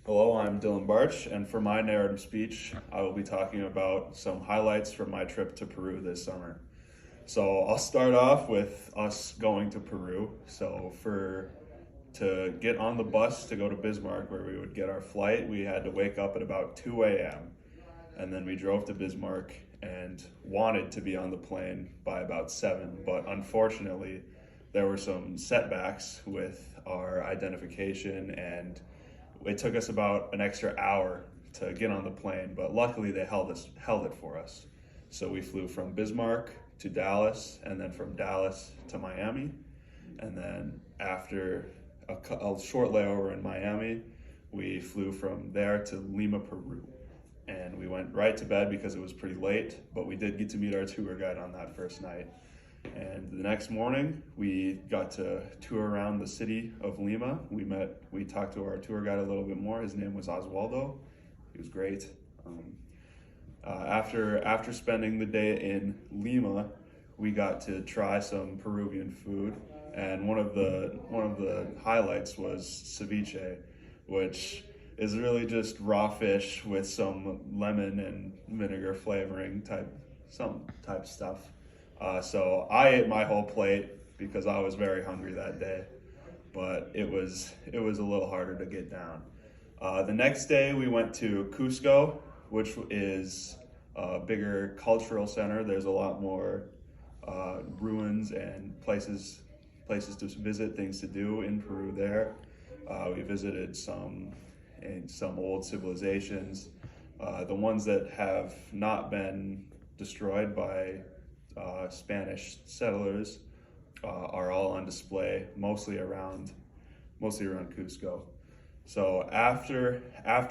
Hello, I'm Dylan Bartsch, and for my narrative speech, I will be talking about some highlights from my trip to Peru this summer. So I'll start off with us going to Peru. To get on the bus to go to Bismarck, where we would get our flight, we had to wake up at about 2 a.m. And then we drove to Bismarck and wanted to be on the plane by about 7, but unfortunately, there were some setbacks with our identification, and it took us about an extra hour to get on the plane, but luckily they held it for us. So we flew from Bismarck to Dallas, and then from Dallas to Miami, and then after a short layover in Miami, we flew from there to Lima, Peru. And we went right to bed because it was pretty late, but we did get to meet our tour guide on that first night. And the next morning, we got to tour around the city of Lima. We talked to our tour guide a little bit more. His name was Oswaldo. He was great. After spending the day in Lima, we got to try some Peruvian food, and one of the highlights was ceviche, which is really just raw fish with some lemon and vinegar flavoring type stuff. So I ate my whole plate because I was very hungry that day, but it was a little harder to get down. The next day we went to Cusco, which is a bigger cultural center. There's a lot more ruins and places to visit, things to do in Peru there. We visited some old civilizations, the ones that have not been destroyed by Spanish settlers are all on display, mostly around Cusco. So after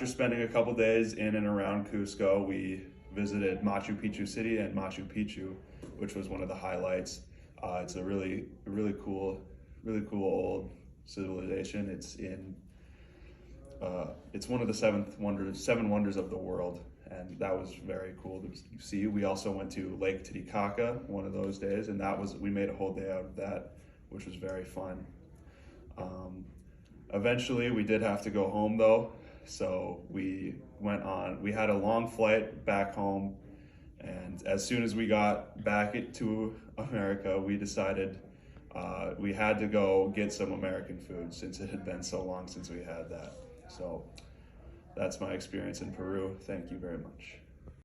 spending a couple days in and around Cusco, we visited Machu Picchu City and Machu Picchu, which was one of the highlights. It's a really cool old civilization. It's one of the seven wonders of the world, and that was very cool to see. We also went to Lake Titicaca one of those days, and we made a whole day out of that, which was very fun. Eventually, we did have to go home though, so we had a long flight back home, and as soon as we got back to America, we decided we had to go get some American food since it had been so long since we had that. So that's my experience in Peru. Thank you very much.